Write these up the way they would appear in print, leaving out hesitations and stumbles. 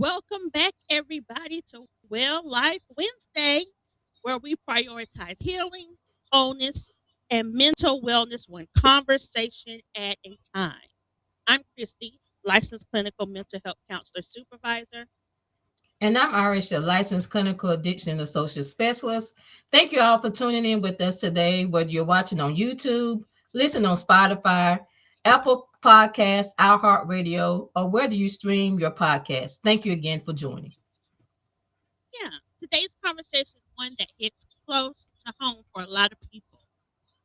Welcome back, everybody, to Well Life Wednesday, where we prioritize healing, wholeness, and mental wellness one conversation at a time. I'm Cristy, licensed clinical mental health counselor supervisor. And I'm Iris, your licensed clinical addiction and associate specialist. Thank you all for tuning in with us today, whether you're watching on YouTube, listen on Spotify, Apple Podcasts, iHeartRadio, or whether you stream your podcast. Thank you again for joining. Yeah, today's conversation is one that hits close to home for a lot of people,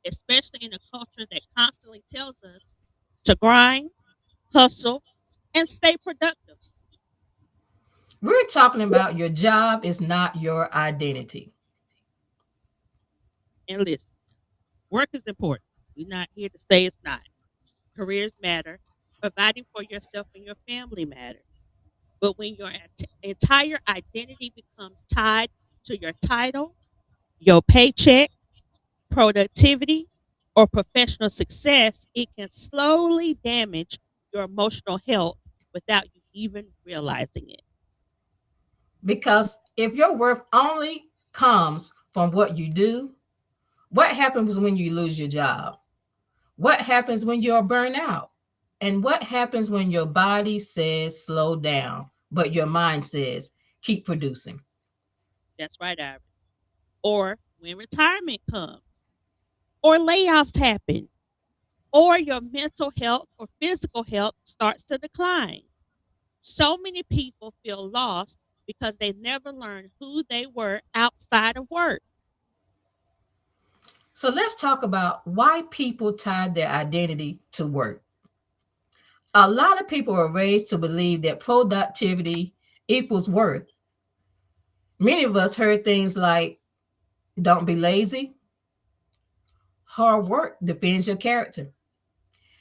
especially in a culture that constantly tells us to grind, hustle, and stay productive. We're talking about your job is not your identity. And listen, work is important. We're not here to say it's not. Careers matter. Providing for yourself and your family matters. But when your entire identity becomes tied to your title, your paycheck, productivity, or professional success, it can slowly damage your emotional health without you even realizing it. Because if your worth only comes from what you do, what happens when you lose your job? What happens when you're burned out? And what happens when your body says slow down, but your mind says keep producing? That's right, Iris. Or when retirement comes, or layoffs happen, or your mental health or physical health starts to decline. So many people feel lost because they never learned who they were outside of work. So let's talk about why people tie their identity to work. A lot of people are raised to believe that productivity equals worth. Many of us heard things like, don't be lazy, hard work defends your character.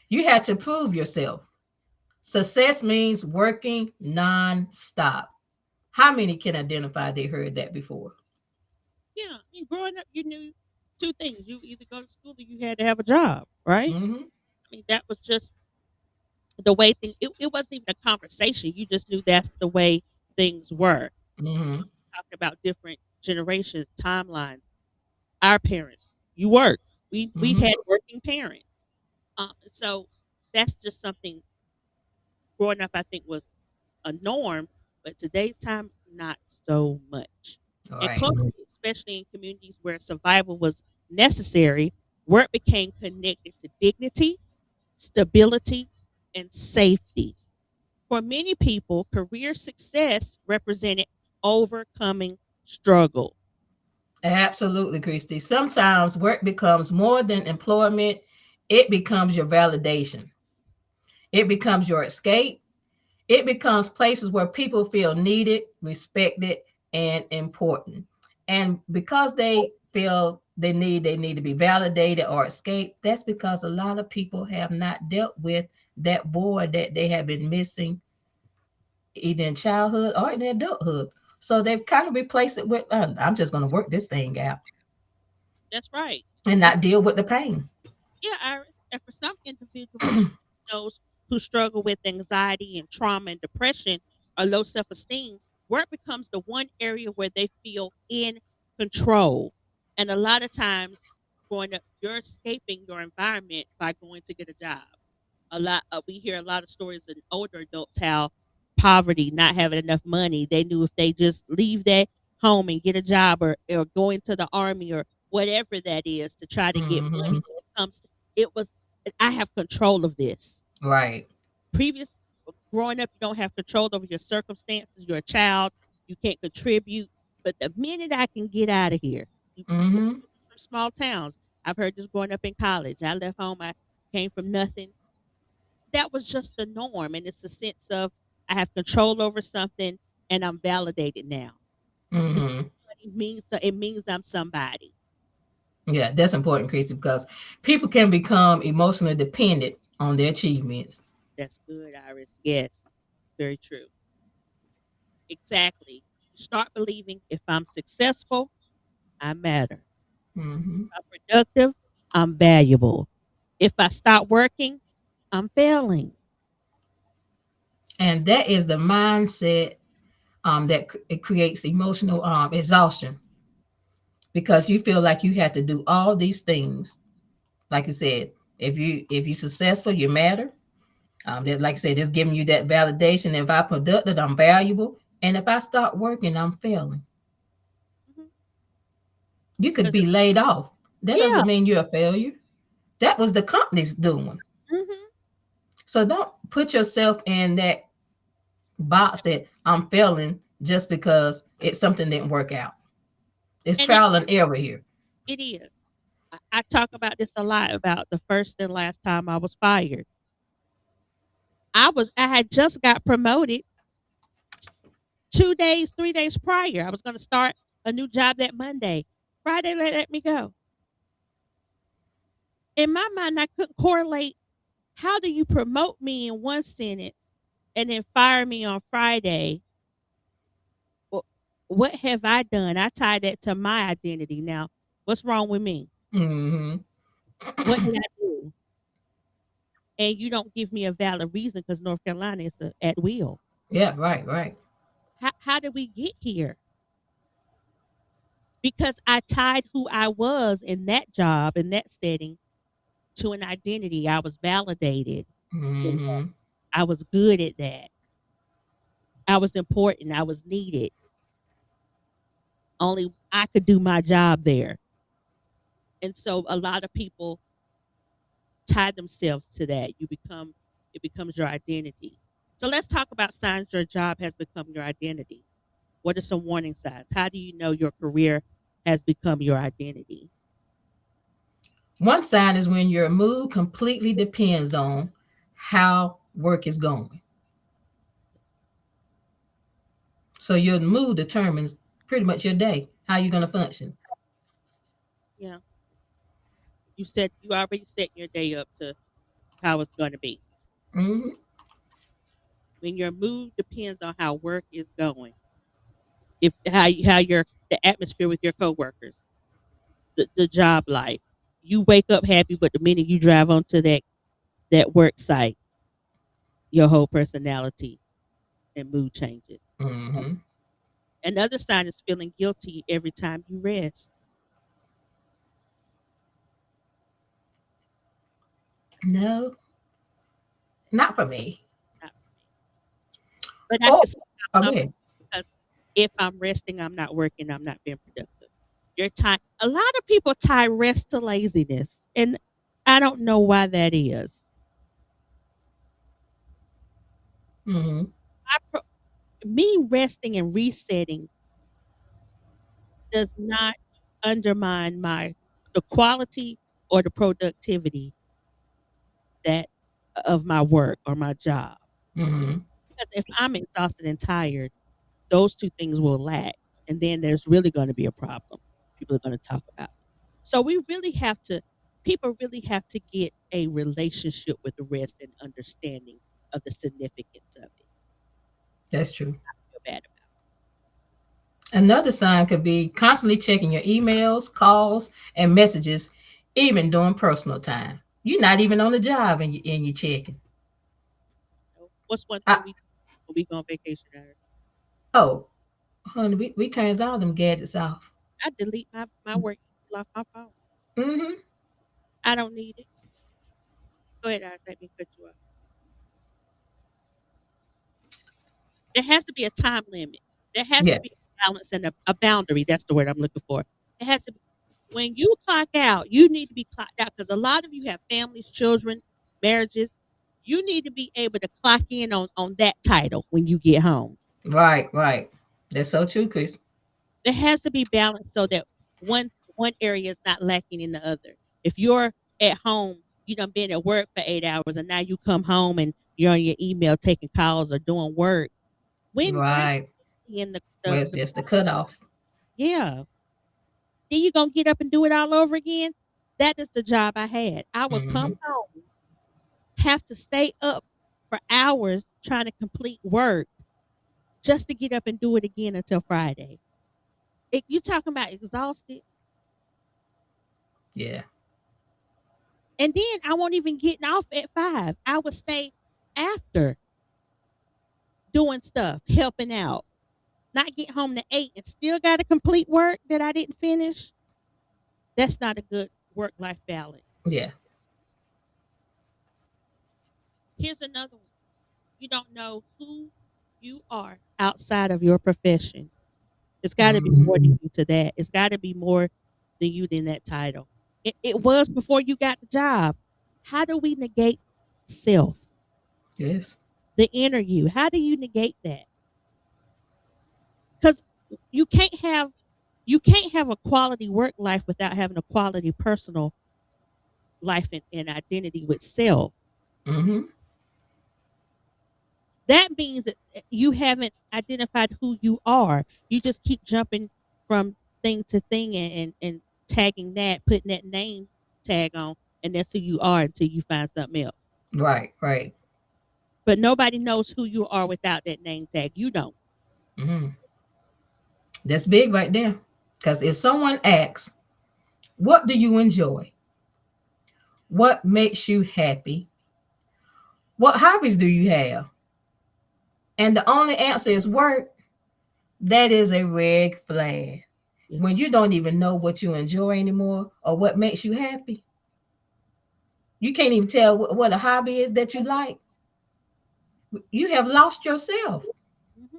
You have to prove yourself. Success means working non-stop. How many can identify they heard that before? Yeah, I mean, growing up, you knew two things: you either go to school or you had to have a job, right? Hmm. I mean, that was just the way things. It wasn't even a conversation. You just knew that's the way things were. Hmm. Talking about different generations, timelines. Our parents, you worked. We Hmm. had working parents. So that's just something growing up. I think was a norm, but today's time, not so much. All And right. culturally, especially in communities where survival was necessary, work became connected to dignity, stability, and safety. For many people, career success represented overcoming struggle. Absolutely, Christy. Sometimes work becomes more than employment, it becomes your validation, it becomes your escape, it becomes places where people feel needed, respected, and important. And because they feel they need to be validated or escape, that's because a lot of people have not dealt with that void that they have been missing either in childhood or in adulthood. So they've kind of replaced it with, I'm just going to work this thing out That's right. and And not deal with the pain. yeah, Iris. And for some individuals, those who struggle with anxiety and trauma and depression or low self esteem, work becomes the one area where they feel in control. And a lot of times, growing up, you're escaping your environment by going to get a job. We hear a lot of stories in older adults how poverty, not having enough money, they knew if they just leave that home and get a job or go into the army or whatever that is to try to get money Hmm. when it comes to, it was I have control of this. Right. Previous growing up, you don't have control over your circumstances. You're a child, you can't contribute. But the minute I can get out of here, Hmm. from small towns, I've heard this growing up in college. I left home, I came from nothing. That was just the norm. And it's a sense of I have control over something and I'm validated now. Hmm. It means I'm somebody. Yeah, that's important, Chrissy, because people can become emotionally dependent on their achievements. That's good, Iris. Yes, very true. Exactly. You start believing if I'm successful, I matter. Hmm. I'm productive, I'm valuable. If I stop working, I'm failing. And that is the mindset it creates emotional exhaustion because you feel like you have to do all these things. Like you said, if you're successful, you matter. That, like I said, it's giving you that validation. If I'm productive, I'm valuable, and if I start working, I'm failing. Mhm. You could 'Cause be laid off. That yeah. doesn't mean you're a failure. That was the company's doing. Mhm. So don't put yourself in that box that I'm failing just because it's something didn't work out. It's And trial and error here. it is. I talk about this a lot about the first and last time I was fired. I had just got promoted 2 days, 3 days prior. I was gonna start a new job that Monday. Friday, they let me go. In my mind, I couldn't correlate how do you promote me in one sentence and then fire me on Friday? Wh what have I done? I tied that to my identity. Now, what's wrong with me? Hmm. What did I do? And you don't give me a valid reason because North Carolina is at will. Yeah, right, right. How did we get here? Because I tied who I was in that job, in that setting, to an identity. I was validated. In that. Hmm. I was good at that. I was important. I was needed. Only I could do my job there. And so a lot of people tie themselves to that. It becomes your identity. So let's talk about signs your job has become your identity. What are some warning signs? How do you know your career has become your identity? One sign is when your mood completely depends on how work is going. So your mood determines pretty much your day, how you're going to function. Yeah. You already set your day up to how it's going to be. Hmm. When your mood depends on how work is going, if how your the atmosphere with your coworkers, the job life. You wake up happy, but the minute you drive onto that work site, your whole personality and mood changes. Hmm. Another sign is feeling guilty every time you rest. No, not for me. Not for me. But I Oh, can see how go some ahead. because if I'm resting, I'm not working, I'm not being productive. Your time a lot of people tie rest to laziness, and I don't know why that is. Hmm. I pro Me resting and resetting does not undermine my the quality or the productivity that of my work or my job. Hmm. Because if I'm exhausted and tired, those 2 things will lack, and then there's really gonna be a problem. People are gonna talk about it. So we really have to people really have to get a relationship with the rest and understanding of the significance of it. That's true. Feel bad about Another sign could be constantly checking your emails, calls, and messages, even during personal time. You're not even on the job and you're checking. it. What's one I, thing we do when we go on vacation, Iris? oh, honey, we turns all them gadgets off. I delete my work email off my phone. Hmm. I don't need it. Go ahead, Iris, let me cut you off. There has to be a time limit. There has to Yeah, be a balance and a boundary. That's the word I'm looking for. It has to be when you clock out, you need to be clocked out because a lot of you have families, children, marriages. You need to be able to clock in on that title when you get home. right, right. That's so true, Chris. There has to be balance so that one area is not lacking in the other. If you're at home, you done been at work for 8 hours and now you come home and you're on your email taking calls or doing work. When Right. in Well, it's the just the cutoff. yeah. Then you gonna get up and do it all over again? That is the job I had. I would come Hmm. home, have to stay up for hours trying to complete work just to get up and do it again until Friday. You talking about exhausted? Yeah. And then I won't even get off at 5. I would stay after doing stuff, helping out. not get home to 8 and still got to complete work that I didn't finish, that's not a good work-life balance. Yeah. Here's another one. You don't know who you are outside of your profession. It's got to be more Mhm. than you to that. It's got to be more than you than that title. It was before you got the job. How do we negate self, Yes. the inner you? How do you negate that? Because you can't have you can't have a quality work life without having a quality personal life and identity with self. Hmm. That means that you haven't identified who you are. You just keep jumping from thing to thing and tagging that, putting that name tag on, and that's who you are until you find something else. Right. Right. But nobody knows who you are without that name tag. You don't. Hmm. That's big right there. Because if someone asks, what do you enjoy? What makes you happy? What hobbies do you have? And the only answer is work. That is a red flag. Yeah. When you don't even know what you enjoy anymore or what makes you happy, you can't even tell what a hobby is that you like. You have lost yourself. Hmm.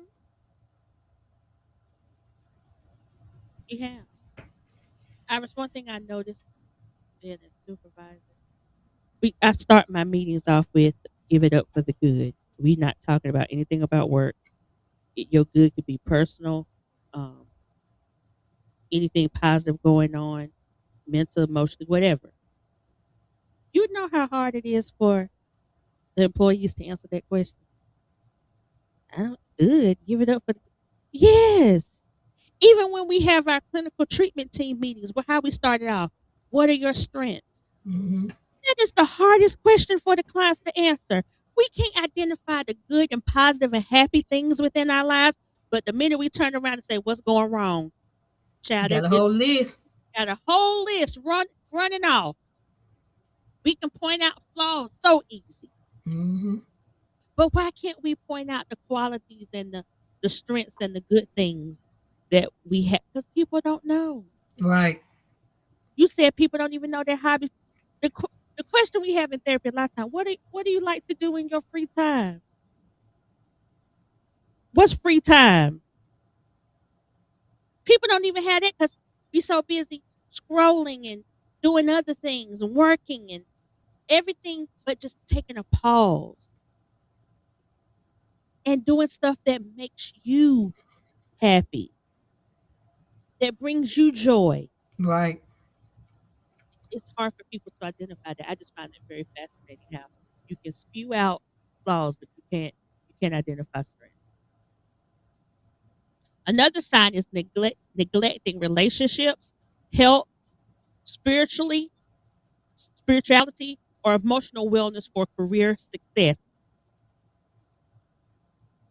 You have. Iris, one thing I noticed being a supervisor, I start my meetings off with give it up for the good. We not talking about anything about work. Your good could be personal, um, anything positive going on, mental, emotionally, whatever. You know how hard it is for the employees to answer that question. I don't good. Give it up for the yes. Even when we have our clinical treatment team meetings, how we started off. What are your strengths? Mhm. That is the hardest question for the clients to answer. We can't identify the good and positive and happy things within our lives, but the minute we turn around and say, "What's going wrong?" Child, Got a whole list. got a whole list running off. We can point out flaws so easy. Hmm. But why can't we point out the qualities and the strengths and the good things that we have? Because people don't know. Right. You said people don't even know their hobbies. The question we have in therapy a lot of time, what do you like to do in your free time? What's free time? People don't even have that because we so busy scrolling and doing other things and working and everything, but just taking a pause and doing stuff that makes you happy, that brings you joy. Right. It's hard for people to identify that. I just find it very fascinating how you can spew out flaws, but you can't identify strengths. Another sign is neglecting relationships, health, spiritually, spirituality, or emotional wellness for career success.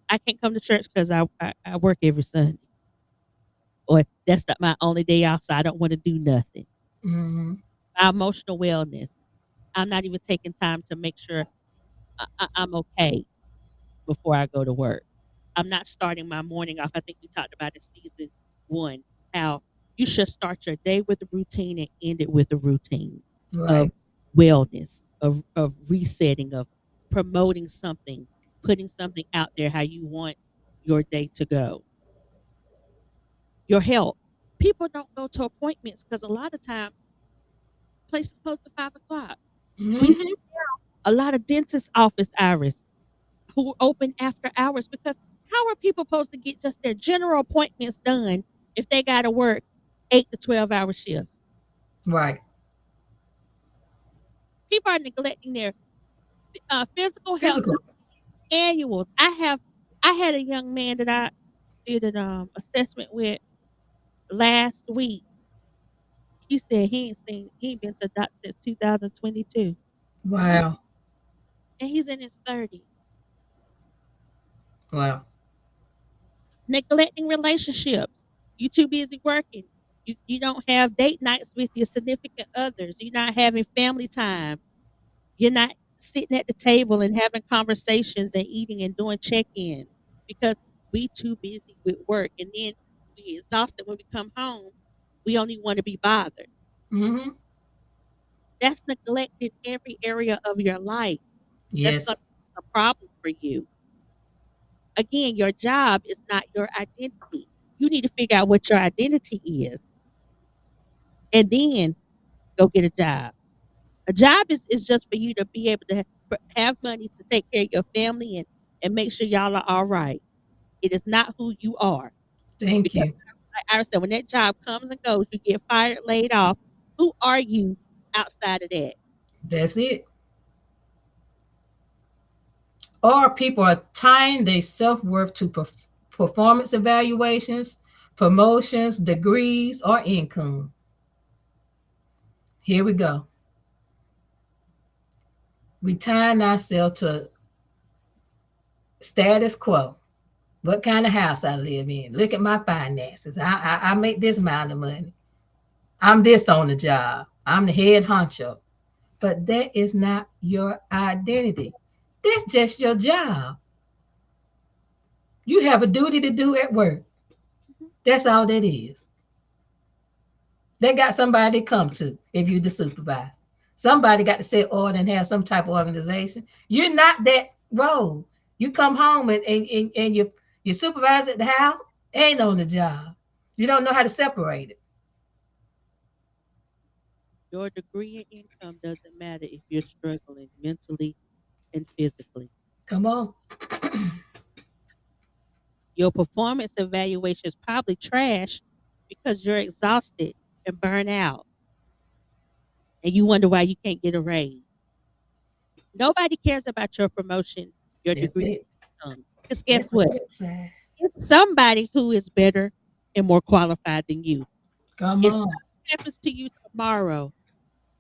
I can't come to church because I work every Sunday, or that's not my only day off, so I don't want to do nothing. Hmm. My emotional wellness. I'm not even taking time to make sure I'm okay before I go to work. I'm not starting my morning off. I think we talked about in season one how you should start your day with a routine and end it with a routine of Right. wellness, of resetting, of promoting something, putting something out there how you want your day to go. Your health. People don't go to appointments because a lot of times places close at 5 o'clock. We see Hmm. a lot of dentist office hours who open after hours because how are people supposed to get just their general appointments done if they got to work 8 to 12 hour shifts? Right. People are neglecting their physical health Physical. annuals. I had a young man that I did an assessment with last week. He said he ain't been to the doctor since 2022, Wow. and he's in his 30s. Wow. Neglecting relationships. You too busy working. You don't have date nights with your significant others. You're not having family time. You're not sitting at the table and having conversations and eating and doing check-in because We too busy with work, and then we exhausted when we come home. We only want to be bothered. Mm-hmm. That's neglecting every area of your life. That's going Yes. to be a problem for you. Again, your job is not your identity. You need to figure out what your identity is, and then go get a job. A job is just for you to be able to have money to take care of your family and make sure y'all are all right. It is not who you are. Thank Because you. like I said, when that job comes and goes, you get fired, laid off. Who are you outside of that? That's it. Or people are tying their self worth to performance evaluations, promotions, degrees, or income. Here we go. We tying ourselves to status quo. What kind of house I live in? Look at my finances. I make this amount of money. I'm this on the job. I'm the head honcho. But that is not your identity. That's just your job. You have a duty to do at work. Mhm. That's all that is. They got somebody to come to if you're the supervisor. Somebody got to set order and have some type of organization. You're not that role. You come home and your supervisor at the house ain't on the job. You don't know how to separate it. Your degree and income doesn't matter if you're struggling mentally and physically. Come on. Your performance evaluation is probably trash because you're exhausted and burnt out and you wonder why you can't get a raise. Nobody cares about your promotion, your That's degree, it. because guess That's the what? flip side. It's somebody who is better and more qualified than you. Come If on. something happens to you tomorrow,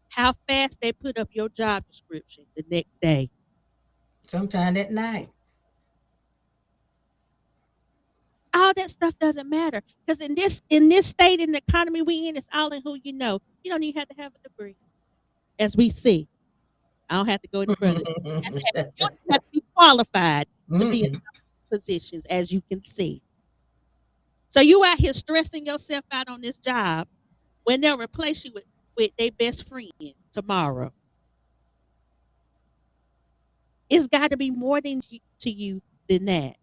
how fast they put up your job description the next day. Sometime at night. All that stuff doesn't matter because in this state in the economy we in, it's all in who you know. You don't even have to have a degree, as we see. I don't have to go any further. You don't even have to be qualified to be in Mm-mm. positions, as you can see. So you out here stressing yourself out on this job when they'll replace you with their best friend tomorrow. It's got to be more to you than that.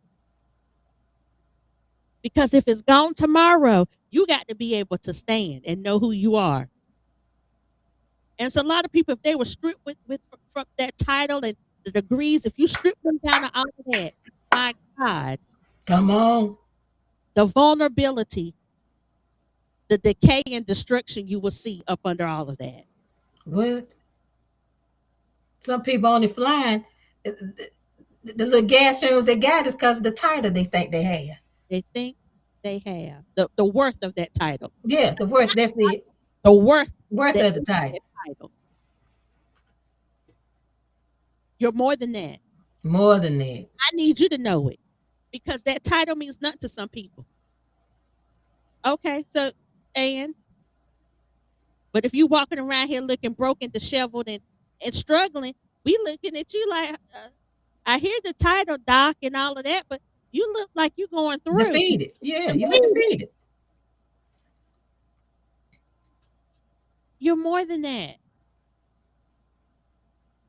Because if it's gone tomorrow, you got to be able to stand and know who you are. And so a lot of people, if they were stripped with from that title and the degrees, if you strip them down to all of that, my God, Come on. the vulnerability, the decay and destruction you will see up under all of that. What? Some people only flying. The little gas fumes they got is because of the title they think they have. They think they have the worth of that title, Yeah, the worth. That's it. the worth Worth that of the title. that title. You're more than that. More than that. I need you to know it because that title means nothing to some people. Okay, so and but if you walking around here looking broken, disheveled, and struggling, we looking at you like, I hear the title, doc, and all of that, but you look like you going through. Defeated. Yeah, you look Defeated. defeated. You're more than that.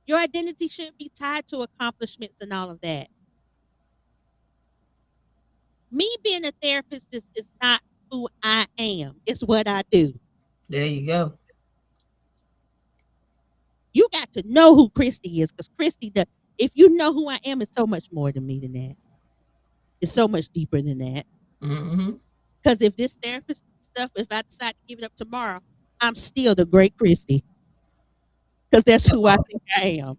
Your identity shouldn't be tied to accomplishments and all of that. Me being a therapist is not who I am. It's what I do. There you go. You got to know who Cristy is because Cristy does. If you know who I am, it's so much more than me than that. It's so much deeper than that. Mm-hmm. Because if this therapist stuff, if I decide to give it up tomorrow, I'm still the great Cristy because that's who I think I am.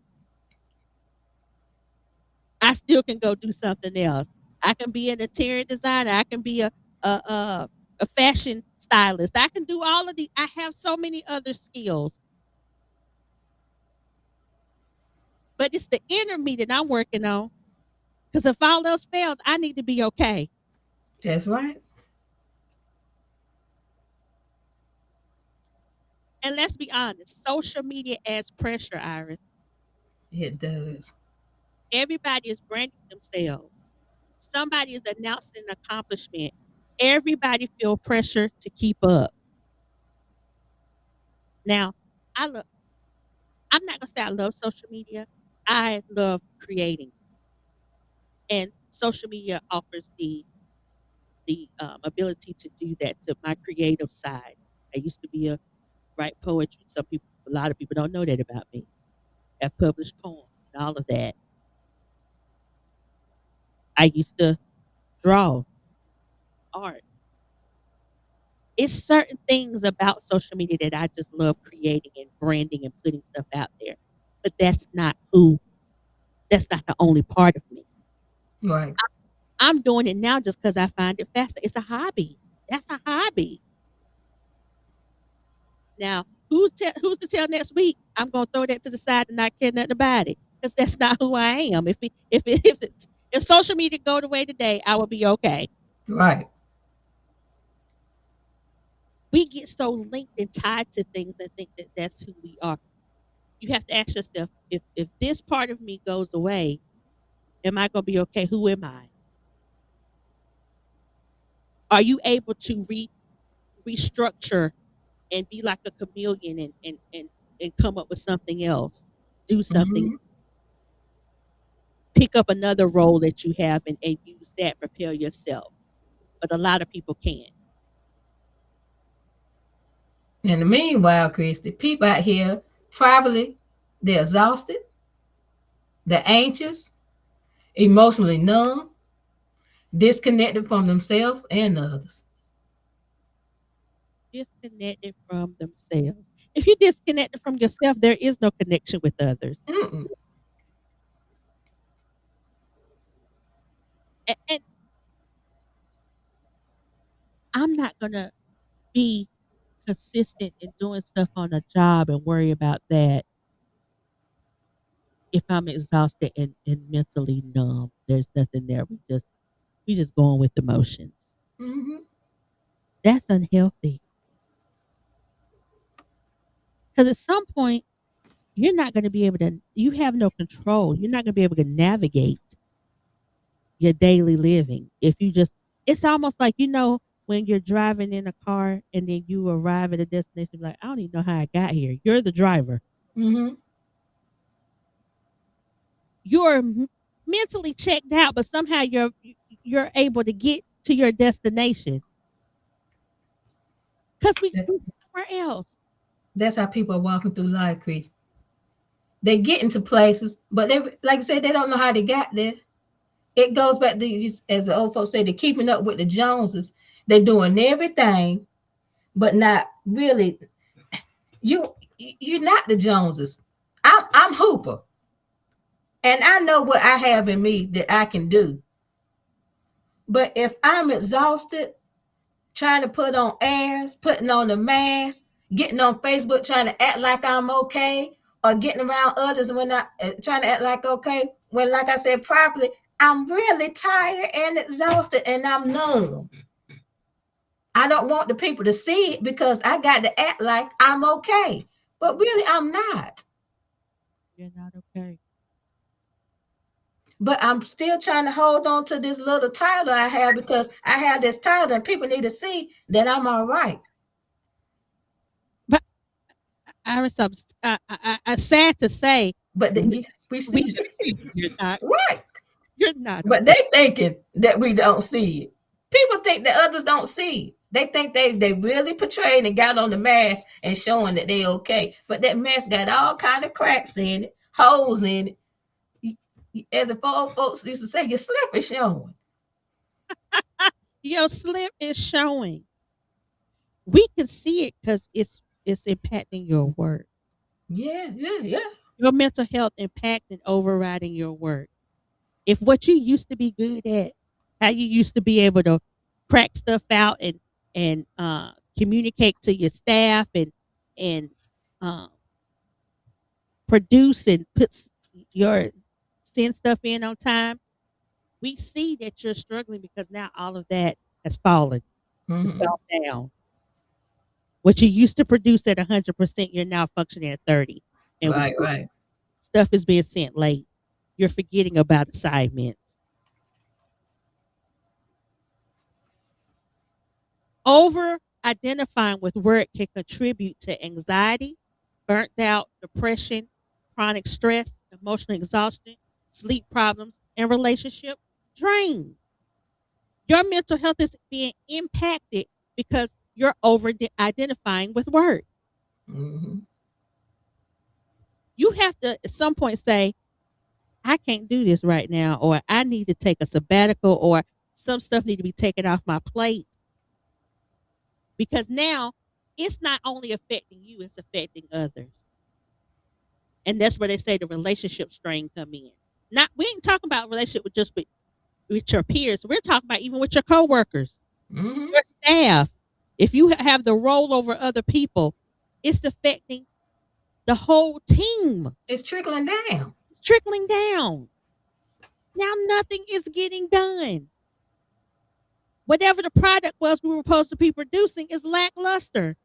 I still can go do something else. I can be an interior designer. I can be a a, a fashion stylist. I can do all of the. I have so many other skills, but it's the inner me that I'm working on. Because if all else fails, I need to be okay. That's right. And let's be honest, social media adds pressure, Iris. It does. Everybody is branding themselves. somebody is announcing an accomplishment, everybody feel pressure to keep up. Now, I love I'm not gonna say I love social media. I love creating, and social media offers the ability to do that to my creative side. I used to be a write poetry. A lot of people don't know that about me. I've published poems and all of that. I used to draw art. It's certain things about social media that I just love creating and branding and putting stuff out there. But that's not the only part of me. Right. I'm doing it now just because I find it fascinating. It's a hobby. That's a hobby. Now, who's to tell next week I'm gonna throw that to the side and not care nothing about it? Because that's not who I am. If social media go the way today, I will be okay. Right. We get so linked and tied to things and think that that's who we are. You have to ask yourself, if this part of me goes away, am I gonna be okay? Who am I? Are you able to restructure and be like a chameleon and come up with something else, do something, Hmm. pick up another role that you have and use that, propel yourself? But a lot of people can't. In the meanwhile, Christy, people out here privately, they're exhausted, they're anxious, emotionally numb, disconnected from themselves and others. Disconnected from themselves. If you're disconnected from yourself, there is no connection with others. Mm-mm. And I'm not gonna be consistent in doing stuff on a job and worry about that if I'm exhausted and mentally numb. There's nothing there. We just going with emotions. Mm-hmm. That's unhealthy. Because at some point you're not going to be able to, you have no control. You're not going to be able to navigate your daily living. If you just, it's almost like, when you're driving in a car and then you arrive at a destination, like, I don't even know how I got here. You're the driver. Mm-hmm. You're mentally checked out, but somehow you're able to get to your destination because we somewhere else. That's how people are walking through life, Chris. They get into places, but they, like you said, they don't know how they got there. It goes back to, as the old folks say, they're keeping up with the Joneses. They're doing everything, but not really. You're not the Joneses. I'm Hooper, and I know what I have in me that I can do. But if I'm exhausted, trying to put on airs, putting on the mask, getting on Facebook, trying to act like I'm okay, or getting around others when I trying to act like okay, when, like I said properly, I'm really tired and exhausted and I'm numb. I don't want the people to see it because I got to act like I'm okay, but really I'm not. You're not okay. But I'm still trying to hold on to this little title I have because I have this title and people need to see that I'm all right. But Iris, I'm sad to say, But we, we we see it. see you're not. Right. You're not But okay. they thinking that we don't see it. People think that others don't see it. They think they really portrayed and got on the mask and showing that they okay. But that mask got all kind of cracks in it, holes in it. As the old folks used to say, your slip is showing. Your slip is showing. We can see it because it's impacting your work. Yeah, yeah, yeah. Your mental health impacting overriding your work. If what you used to be good at, how you used to be able to crack stuff out and communicate to your staff and um, produce and your send stuff in on time, we see that you're struggling because now all of that has fallen. It's Mm-hmm. gone down. What you used to produce at 100%, you're now functioning at 30, and we Right, right. stuff is being sent late. You're forgetting about assignments. Over identifying with work can contribute to anxiety, burnt out, depression, chronic stress, emotional exhaustion, sleep problems, and relationship drain. Your mental health is being impacted because you're over identifying with work. Mm-hmm. You have to at some point say, I can't do this right now, or I need to take a sabbatical, or some stuff need to be taken off my plate, because now it's not only affecting you, it's affecting others. And that's where they say the relationship strain come in. Not, we ain't talking about relationship with just with your peers. We're talking about even with your coworkers, Mm-hmm. your staff. If you have the role over other people, it's affecting the whole team. It's trickling down. It's trickling down. Now nothing is getting done. Whatever the product was we were supposed to be producing is lackluster.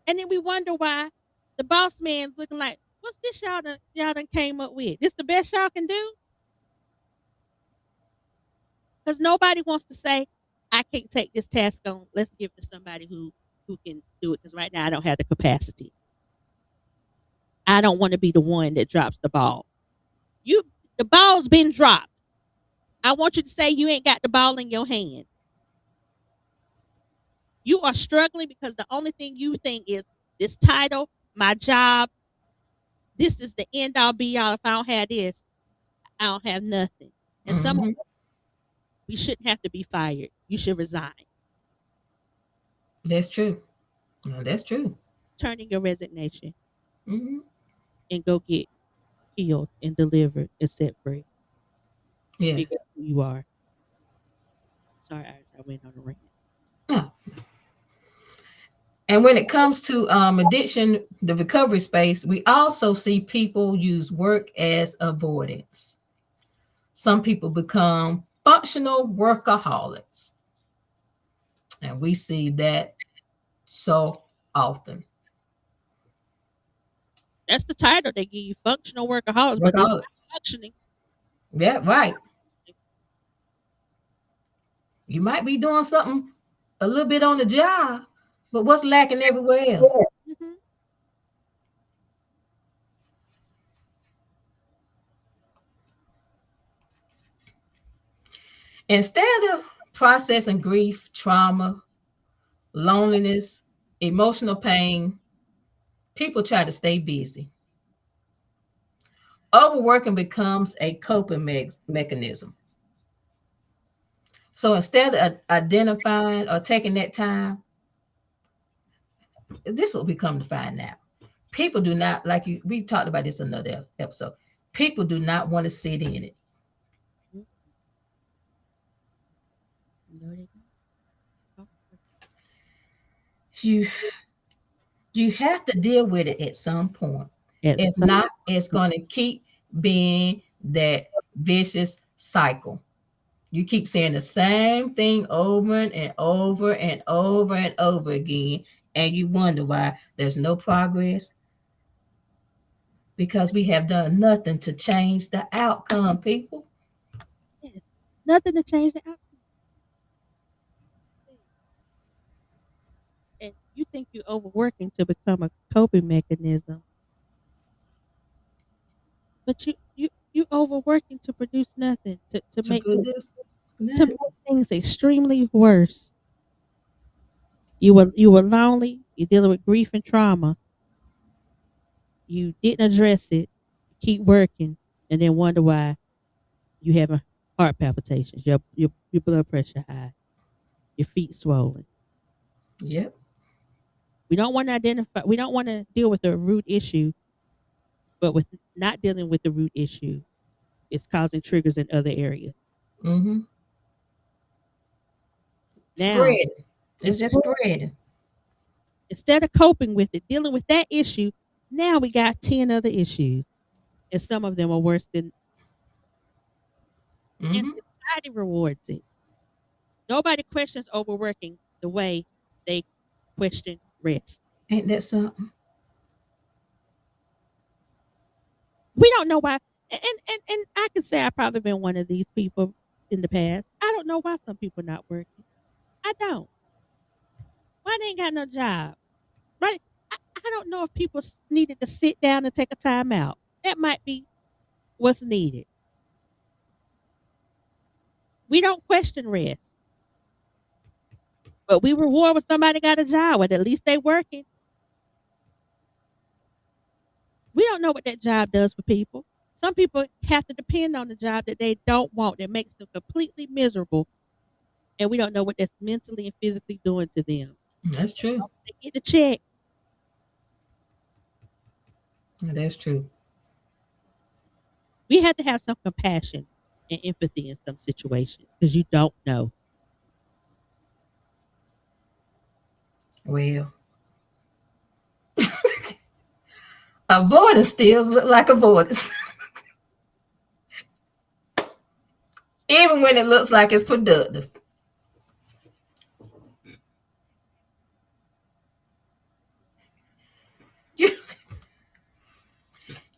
And then we wonder why the boss man's looking like, what's this y'all done came up with? This the best y'all can do? Because nobody wants to say, I can't take this task on. Let's give it to somebody who can do it. Because right now I don't have the capacity. I don't want to be the one that drops the ball. The ball's been dropped. I want you to say you ain't got the ball in your hand. You are struggling because the only thing you think is this title, my job, this is the end all be all. If I don't have this, I don't have nothing. And some of Mm-hmm. us, we shouldn't have to be fired. You should resign. That's true. No, that's true. Turn in your resignation Mm-hmm. and go get healed and delivered and set free. Yeah. Figure out who you are. Sorry, Iris, I went on a rant. No. And when it comes to addiction, the recovery space, we also see people use work as avoidance. Some people become functional workaholics. And we see that so often. That's the title they give you, functional workaholics, but they're Workaholic. not functioning. Yeah, right. You might be doing something a little bit on the job, but what's lacking everywhere else? Mm-hmm. Instead of processing grief, trauma, loneliness, emotional pain, people try to stay busy. Overworking becomes a coping mechanism. So instead of identifying or taking that time, this is what we come to find out. People do not, like you, we talked about this in another episode. People do not want to sit in it. No, they don't. You you have to deal with it at some point. At If some not, it's going to keep being that vicious cycle. You keep saying the same thing over and over and over and over again, and you wonder why there's no progress, because we have done nothing to change the outcome, people. yes. Nothing to change the outcome. And you think you're overworking to become a coping mechanism, but you overworking to produce nothing, to To make produce, to make things extremely worse. You were lonely. You're dealing with grief and trauma. You didn't address it. You keep working, and then wonder why you having heart palpitations. Your blood pressure high. Your feet swollen. yep. We don't want to identify. We don't want to deal with the root issue, but with not dealing with the root issue, it's causing triggers in other areas. Mm-hmm. Now, Spread. It's just spreading. instead of coping with it, dealing with that issue, now we got 10 other issues. And some of them are worse than, and Mm-hmm. society rewards it. Nobody questions overworking the way they question rest. Ain't that something? We don't know why. And I can say I've probably been one of these people in the past. I don't know why some people not working. I don't. Why they ain't got no job? Right? I don't know if people needed to sit down and take a time out. That might be what's needed. We don't question rest, but we reward when somebody got a job, when at least they working. We don't know what that job does for people. Some people have to depend on the job that they don't want, that makes them completely miserable, and we don't know what that's mentally and physically doing to them. That's true. They get the check. That's true. We have to have some compassion and empathy in some situations because you don't know. Well, avoidance still look like avoidance. Even when it looks like it's productive. You,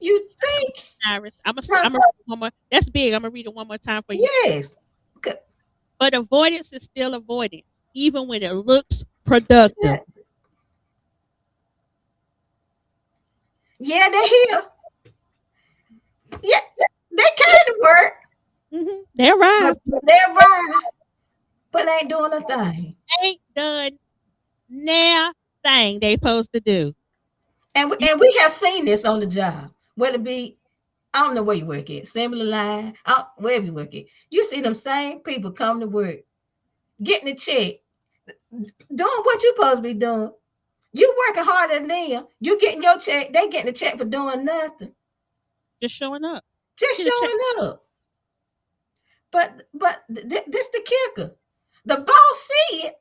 you think? Iris, I'm gonna read one more. That's big. I'm gonna read it one more time for you. Yes. But avoidance is still avoidance, even when it looks productive. Yeah, they're here. Yeah, they kind of work. Mm-hmm. They're right. They're right. But they ain't doing a thing. Ain't done now thing they supposed to do. And we have seen this on the job. Whether it be, I don't know where you work at, assembly line, wherever you work at. You see them same people come to work, getting a check, doing what you supposed to be doing. You working harder than them. You getting your check. They getting a check for doing nothing. Just showing up. Just showing up. But this the kicker. The boss see it,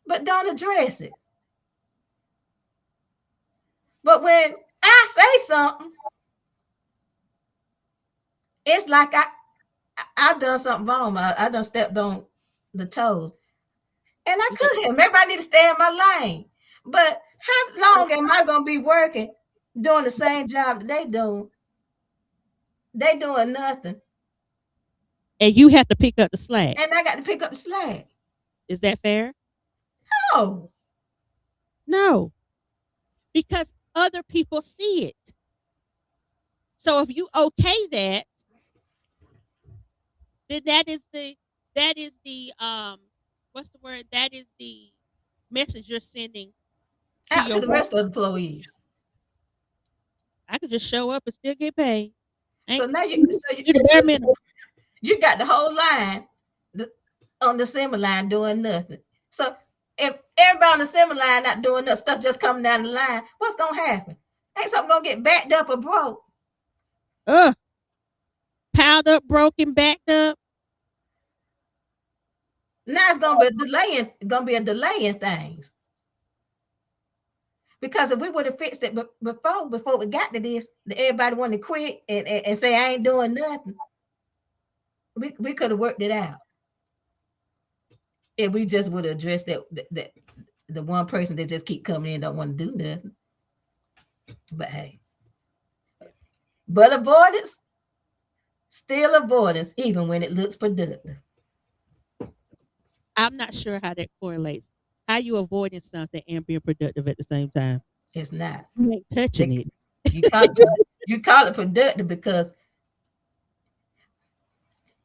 but don't address it. But when I say something, it's like I done something wrong. I done stepped on the toes. And I could have. Maybe I need to stay in my lane. But how long am I going to be working doing the same job that they doing? They doing nothing. And you have to pick up the slack. And I got to pick up the slack. Is that fair? No. No. Because other people see it. So if you okay that, then that is the what's the word? That is the message you're sending out to the rest of the employees. I could just show up and still get paid. So now you the bare minimum. You got the whole line on the assembly line doing nothing. So if everybody on the assembly line not doing nothing, stuff just coming down the line, what's gonna happen? Ain't something gonna get backed up or broke? Piled up, broken, backed up. Now it's gonna be a delay in things. Because if we would have fixed it before we got to this, everybody wanted to quit and say I ain't doing nothing. We could have worked it out. If we just would have addressed that the one person that just keep coming in don't want to do nothing. But hey. But avoidance, still avoidance, even when it looks productive. I'm not sure how that correlates. How you avoiding something and being productive at the same time? It's not. You ain't touching it. You call it productive because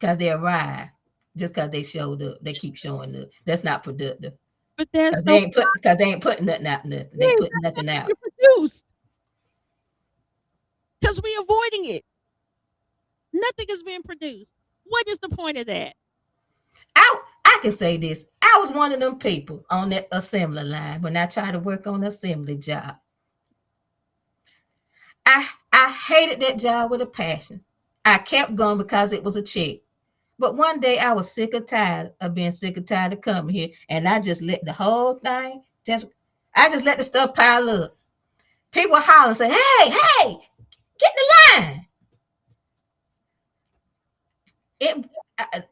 they arrived. Just because they showed up, they keep showing up. That's not productive. But there's because they ain't putting nothing out. Nothing. They putting nothing out. Produced. Because we avoiding it. Nothing is being produced. What is the point of that? I can say this. I was one of them people on that assembly line when I tried to work on the assembly job. I hated that job with a passion. I kept going because it was a check. But one day I was sick or tired of being sick or tired of coming here. And I just let the whole thing, I just let the stuff pile up. People holler and say, hey, get the line.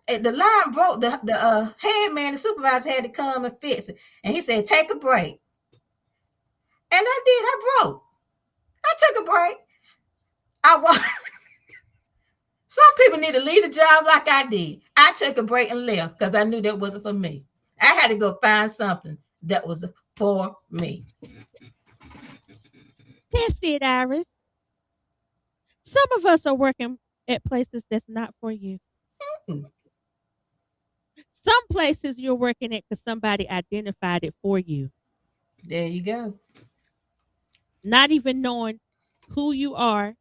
The line broke. The head man, the supervisor had to come and fix it. And he said, take a break. And I did. I broke. I took a break. Some people need to leave the job like I did. I took a break and left because I knew that wasn't for me. I had to go find something that was for me. That's it, Iris. Some of us are working at places that's not for you. Mm. Some places you're working at because somebody identified it for you, There you go. not even knowing who you are,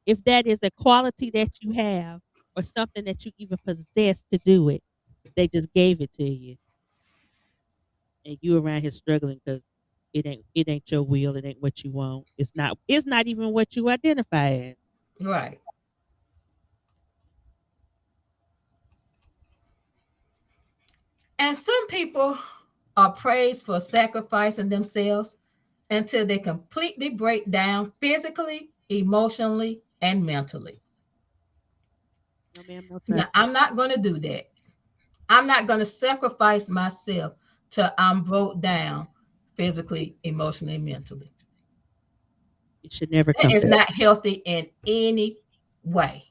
if that is a quality that you have or something that you even possess to do it. They just gave it to you, and you around here struggling because it ain't your will. It ain't what you want. It's not even what you identify as. Right. And some people are praised for sacrificing themselves until they completely break down physically, emotionally, and mentally. No, ma'am, no, sir. Now, I'm not going to do that. I'm not going to sacrifice myself till I'm broke down physically, emotionally, and mentally. It should never That come is to that. not healthy in any way.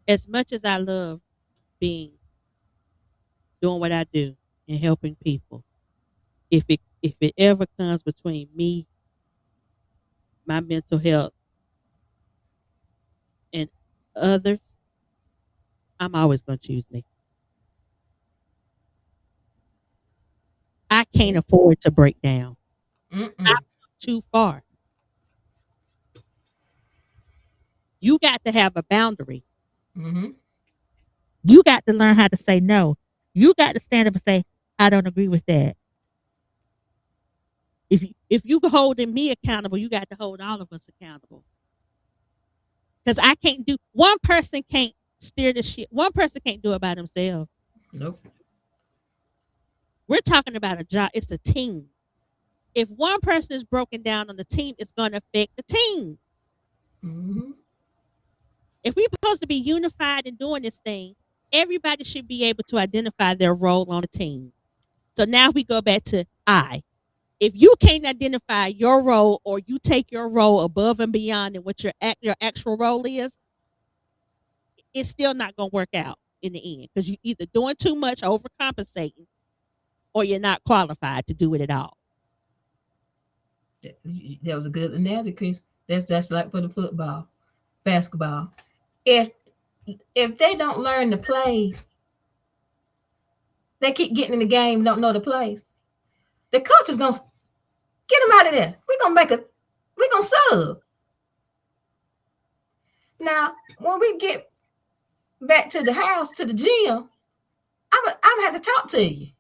As much as I love being doing what I do and helping people, if it ever comes between me, my mental health, and others, I'm always going to choose me. I can't afford to break down. I've Mm-mm. come too far. You got to have a boundary. Mm-hmm. You got to learn how to say no. You got to stand up and say, I don't agree with that. If you holding me accountable, you got to hold all of us accountable. Because I can't do one person can't steer the ship. One person can't do it by themselves. Nope. We're talking about a job. It's a team. If one person is broken down on the team, it's going to affect the team. Mm-hmm. If we're supposed to be unified in doing this thing, everybody should be able to identify their role on the team. So now we go back to I. If you can't identify your role or you take your role above and beyond and what your actual role is, it's still not going to work out in the end because you're either doing too much, overcompensating, or you're not qualified to do it at all. That was a good analogy, Chris. That's like for the football, basketball. If if they don't learn the plays, they keep getting in the game, don't know the plays. The coach is gonna get them out of there. We're gonna sub. Now, when we get back to the house, to the gym, I'm gonna have to talk to you.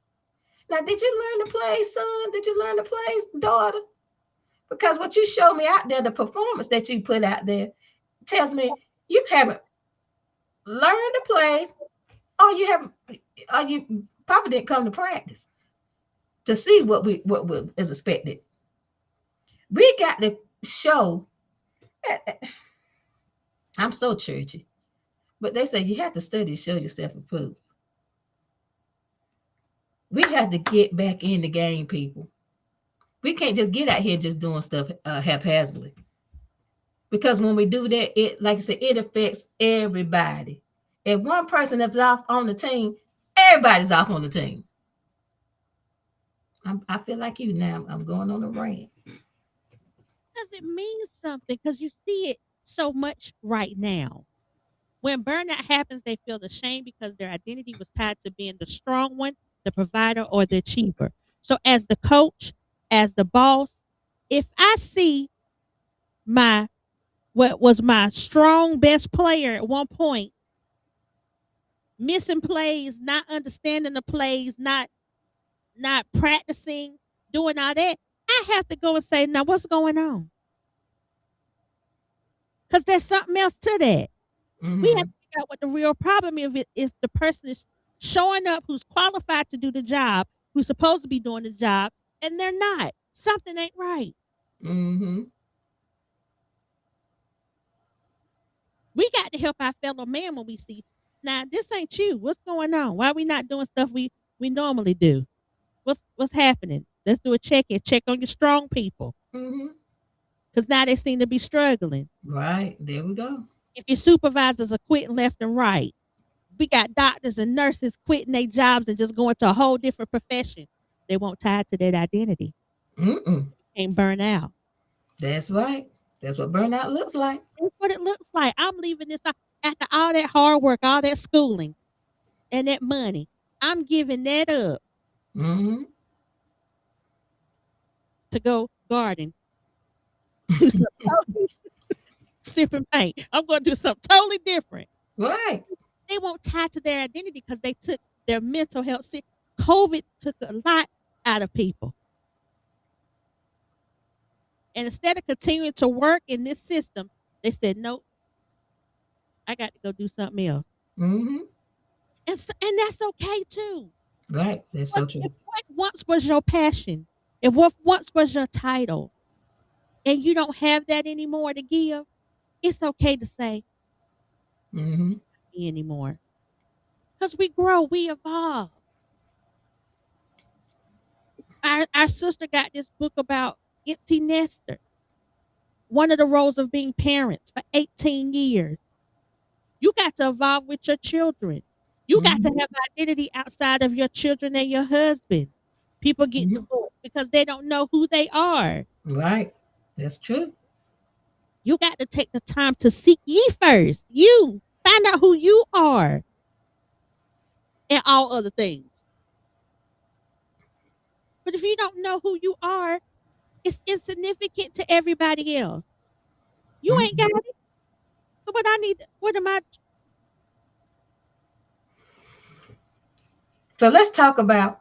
Now, did you learn the plays, son? Did you learn the plays, daughter? Because what you showed me out there, the performance that you put out there, tells me you haven't learned the plays, or you probably didn't come to practice to see what is expected. We got to show. I'm so churchy, but they say you have to study to show yourself approved. We have to get back in the game, people. We can't just get out here just doing stuff haphazardly. Because when we do that, it, like I said, it affects everybody. If one person is off on the team, everybody's off on the team. I feel like you now. I'm going on a rant. Because it means something because you see it so much right now. When burnout happens, they feel ashamed because their identity was tied to being the strong one, the provider, or the achiever. So, as the coach, as the boss, if I see my what was my strong best player at one point missing plays, not understanding the plays, not practicing, doing all that, I have to go and say, now what's going on? Because there's something else to that. We have Mm-hmm. to figure out what the real problem is if the person is showing up who's qualified to do the job, who's supposed to be doing the job, and they're not. Something ain't right. Mm-hmm. We got to help our fellow man when we see, now this ain't you. What's going on? Why are we not doing stuff we normally do? What's happening? Let's do a check-in. Check on your strong people. Mm-hmm. Because now they seem to be struggling. Right. There we go. If your supervisors are quitting left and right, We got doctors and nurses quitting their jobs and just going to a whole different profession. They won't tie it to that identity. Mm-mm. Can't burn out. That's right. That's what burnout looks like. That's what it looks like. I'm leaving this out after all that hard work, all that schooling, and that money. I'm giving that up Mm-hmm. to go garden, do something totally sipping paint. I'm going to do something totally different. Right. They won't tie to their identity because they took their mental health. COVID took a lot out of people. And instead of continuing to work in this system, they said, nope, I got to go do something else. Mm-hmm. And that's okay too. Right. That's so true. If what once was your passion, if what once was your title, and you don't have that anymore to give, it's okay to say Mm-hmm. anymore. Because we grow, we evolve. Our sister got this book about empty nesters. One of the roles of being parents for 18 years. You got to evolve with your children. You got to Mm-hmm. have identity outside of your children and your husband. People get Mm-hmm. divorced because they don't know who they are. Right. That's true. You got to take the time to seek ye first. You find out who you are and all other things. But if you don't know who you are, it's insignificant to everybody else. You ain't Mm-hmm. got it. So what am I? So let's talk about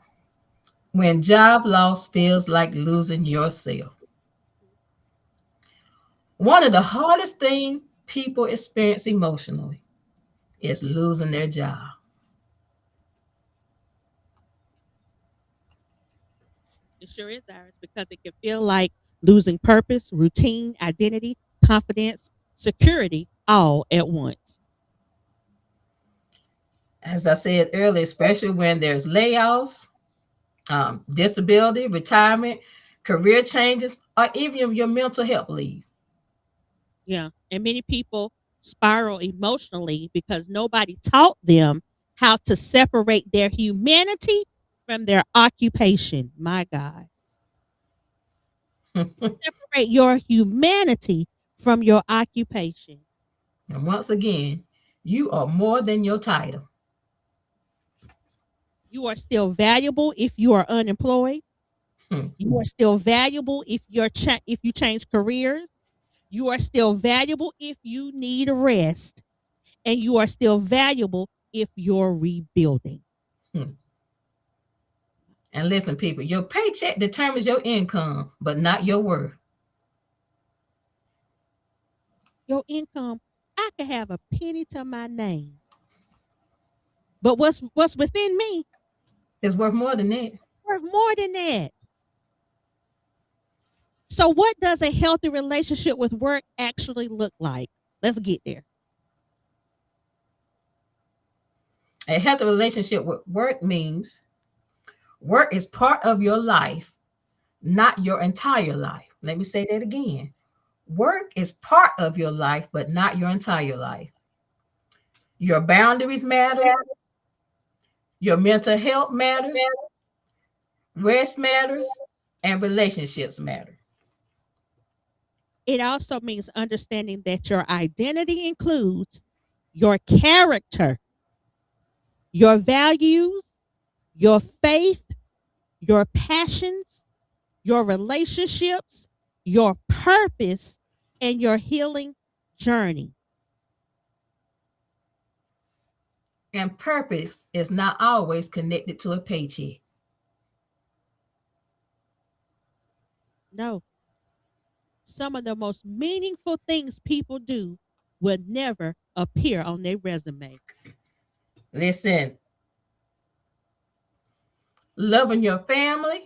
when job loss feels like losing yourself. One of the hardest things people experience emotionally is losing their job. It sure is, Iris, because it can feel like losing purpose, routine, identity, confidence, security all at once. As I said earlier, especially when there's layoffs, disability, retirement, career changes, or even your mental health leave. Yeah. And many people spiral emotionally because nobody taught them how to separate their humanity from their occupation. My God. And Separate your humanity from your occupation. once again, you are more than your title. You are still valuable if you are unemployed. Hmm. You are still valuable if you change careers. You are still valuable if you need a rest, and you are still valuable if you're rebuilding. Hmm. And listen, people, your paycheck determines your income, but not your worth. Your income, I could have a penny to my name, but what's within me It's worth more than that. worth more than that. So, what does a healthy relationship with work actually look like? Let's get there. A healthy relationship with work means work is part of your life, not your entire life. Let me say that again. Work is part of your life, but not your entire life. Your boundaries matter. Your mental health matters. Rest matters. And relationships matter. It also means understanding that your identity includes your character, your values, your faith, your passions, your relationships, your purpose, and your healing journey. And purpose is not always connected to a paycheck. No, some of the most meaningful things people do will never appear on their resume. Listen, loving your family,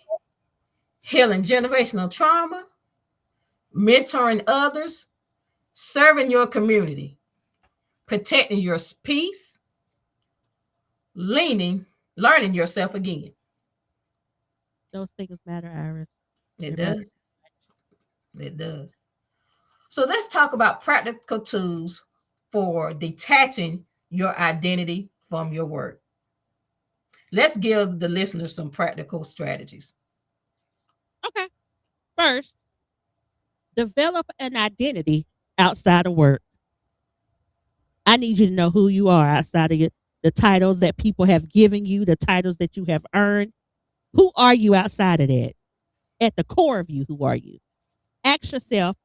healing generational trauma, mentoring others, serving your community, protecting your peace, learning yourself again. Those things matter, Iris. It They matter. does. It does. So let's talk about practical tools for detaching your identity from your work. Let's give the listeners some practical strategies. Okay. First, develop an identity outside of work. I need you to know who you are outside of the titles that people have given you, the titles that you have earned. Who are you outside of that? At the core of you, who are you? Ask yourself,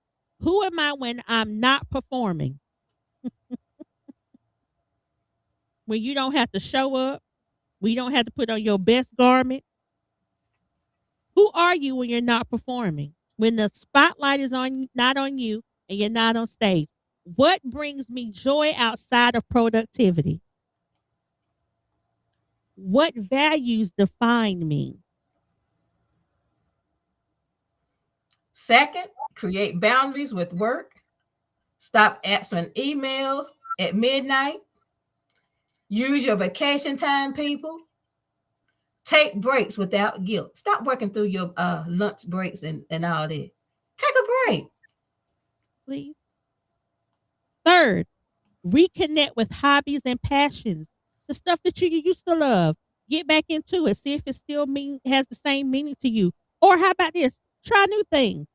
who am I when I'm not performing? When you don't have to show up, when you don't have to put on your best garment. Who are you when you're not performing? When the spotlight is on not on you and you're not on stage? What brings me joy outside of productivity? What values define me? Second, create boundaries with work. Stop answering emails at midnight. Use your vacation time, people. Take breaks without guilt. Stop working through your lunch breaks and all that. Take a break. Please. Third, reconnect with hobbies and passions. The stuff that you used to love. Get back into it. See if it still has the same meaning to you. Or how about this? Try new things.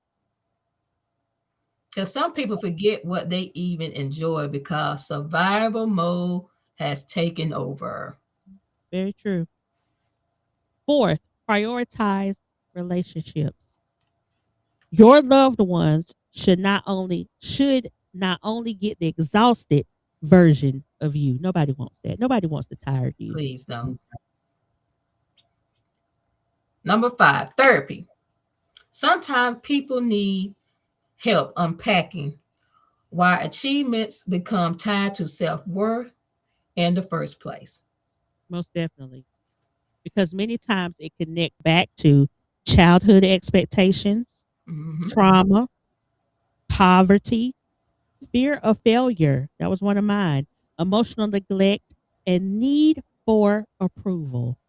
Because some people forget what they even enjoy because survival mode has taken over. Very true. Fourth, prioritize relationships. Your loved ones should not only get the exhausted version of you. Nobody wants that. Nobody wants the tired you. Please don't. Number 5, therapy. Sometimes people need help unpacking why achievements become tied to self-worth in the first place. Most definitely. Because many times it connect back to childhood expectations, trauma, poverty, fear of failure. That was one of mine. Emotional neglect and need for approval.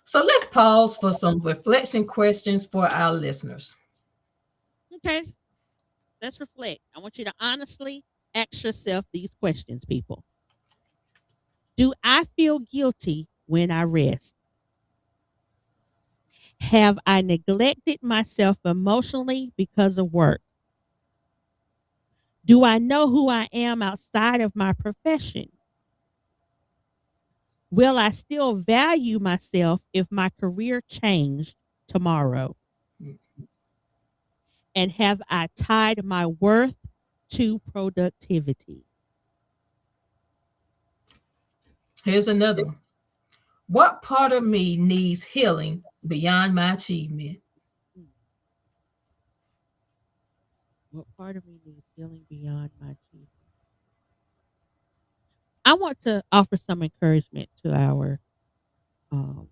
So let's pause for some reflection questions for our listeners. Okay, let's reflect. I want you to honestly ask yourself these questions, people. Do I feel guilty when I rest? Have I neglected myself emotionally because of work? Do I know who I am outside of my profession? Will I still value myself if my career changed tomorrow? And have I tied my worth to productivity? Here's another one. What part of me needs healing beyond my achievement? What part of me needs healing beyond my achievement? I want to offer some encouragement to our um,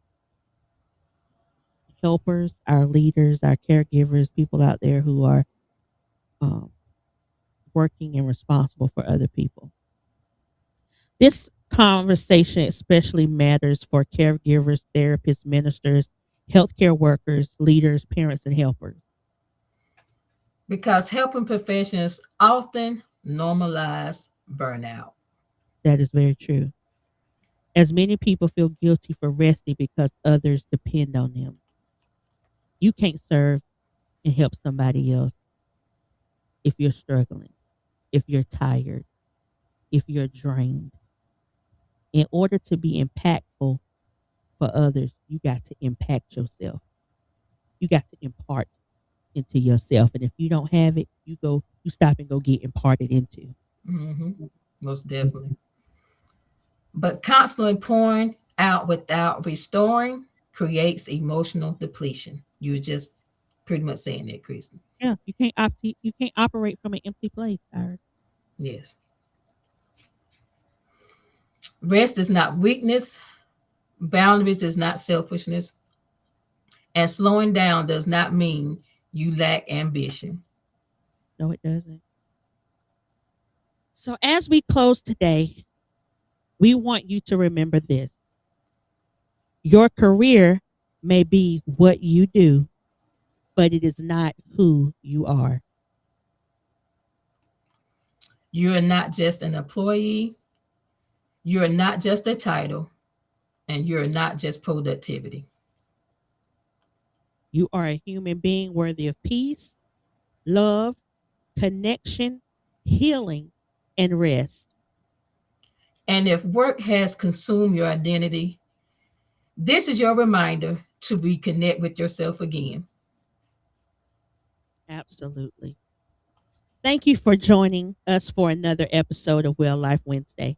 helpers, our leaders, our caregivers, people out there who are um, working and responsible for other people. This conversation especially matters for caregivers, therapists, ministers, healthcare workers, leaders, parents, and helpers. Because helping professions often normalize burnout. That is very true. As many people feel guilty for resting because others depend on them. You can't serve and help somebody else if you're struggling, if you're tired, if you're drained. In order to be impactful for others, you got to impact yourself. You got to impart into yourself. And if you don't have it, you stop and go get imparted into. Most definitely. But constantly pouring out without restoring creates emotional depletion. You're just pretty much saying that, Cristy. Yeah, you can't operate from an empty place, Iris. Yes. Rest is not weakness. Boundaries is not selfishness. And slowing down does not mean you lack ambition. No, it doesn't. So as we close today, we want you to remember this. Your career may be what you do, but it is not who you are. You're not just an employee, you're not just a title, and you're not just productivity. You are a human being worthy of peace, love, connection, healing, and rest. And if work has consumed your identity, this is your reminder to reconnect with yourself again. Absolutely. Thank you for joining us for another episode of Well Life Wednesday.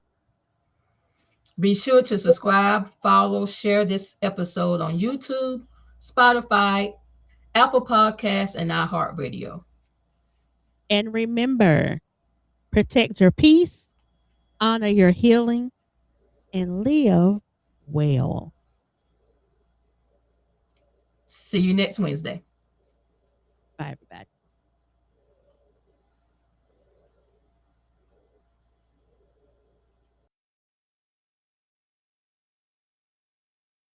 Be sure to subscribe, follow, share this episode on YouTube, Spotify, Apple Podcasts, and iHeartRadio. And remember, protect your peace, honor your healing, and live well. See you next Wednesday. Bye, everybody.